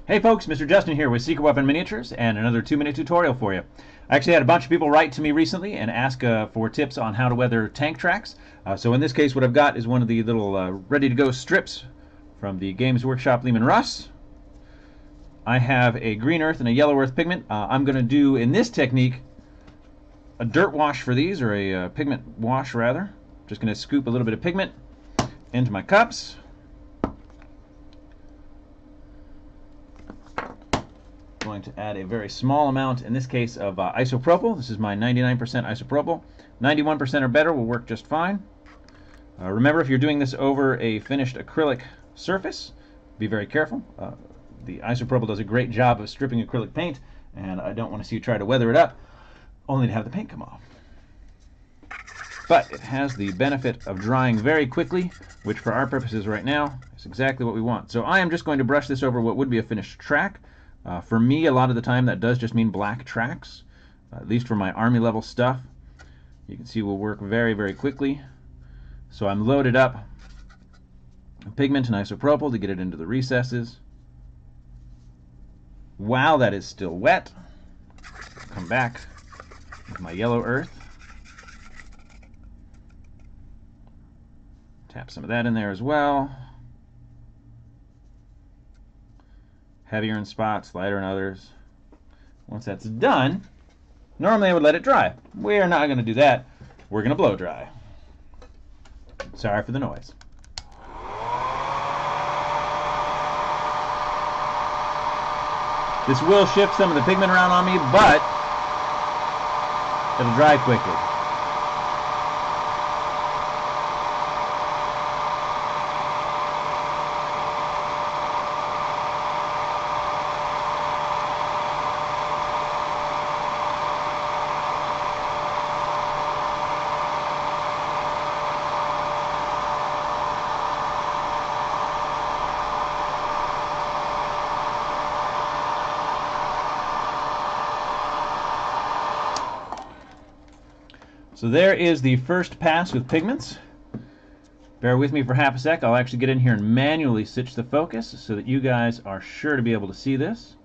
Hey folks, Mr. Justin here with Secret Weapon Miniatures and another 2-minute tutorial for you. I actually had a bunch of people write to me recently and ask for tips on how to weather tank tracks. So in this case what I've got is one of the little ready-to-go strips from the Games Workshop Lehman Russ. I have a green earth and a yellow earth pigment. I'm going to do in this technique a dirt wash for these, or a pigment wash rather. Just going to scoop a little bit of pigment into my cups. Going to add a very small amount, in this case, of isopropyl. This is my 99% isopropyl. 91% or better will work just fine. Remember, if you're doing this over a finished acrylic surface, be very careful. The isopropyl does a great job of stripping acrylic paint, and I don't want to see you try to weather it up only to have the paint come off. But it has the benefit of drying very quickly, which for our purposes right now is exactly what we want. So I am just going to brush this over what would be a finished track. For me, a lot of the time that does just mean black tracks, at least for my army level stuff. You can see we'll work very, very quickly. So I'm loaded up pigment and isopropyl to get it into the recesses. While that is still wet, come back with my yellow earth. Tap some of that in there as well. Heavier in spots, lighter in others. Once that's done, normally I would let it dry. We're not going to do that. We're going to blow dry. Sorry for the noise. This will shift some of the pigment around on me, but it'll dry quickly. So there is the first pass with pigments. Bear with me for half a sec. I'll actually get in here and manually switch the focus so that you guys are sure to be able to see this.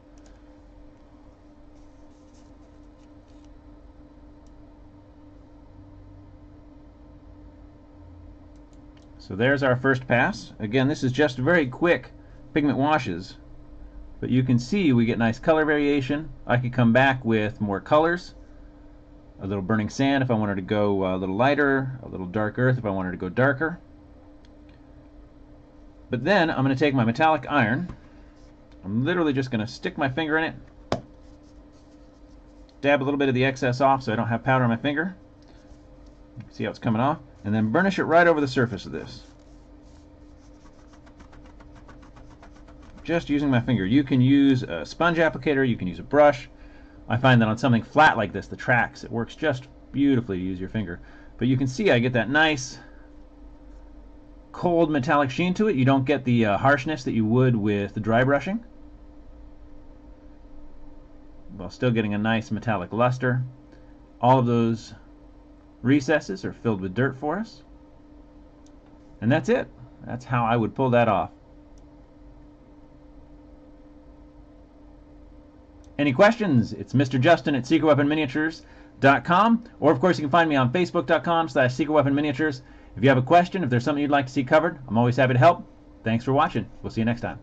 So there's our first pass. Again, this is just very quick pigment washes, but you can see we get nice color variation. I could come back with more colors. A little burning sand if I wanted to go a little lighter, a little dark earth if I wanted to go darker. But then I'm going to take my metallic iron. I'm literally just going to stick my finger in it, dab a little bit of the excess off so I don't have powder on my finger. See how it's coming off? And then burnish it right over the surface of this. Just using my finger. You can use a sponge applicator, you can use a brush. I find that on something flat like this, the tracks, it works just beautifully to use your finger. But you can see I get that nice cold metallic sheen to it. You don't get the harshness that you would with the dry brushing, while still getting a nice metallic luster. All of those recesses are filled with dirt for us. And that's it. That's how I would pull that off. Any questions? It's Mr. Justin at secretweaponminiatures.com, or of course you can find me on facebook.com/secretweaponminiatures. If you have a question, if there's something you'd like to see covered, I'm always happy to help. Thanks for watching. We'll see you next time.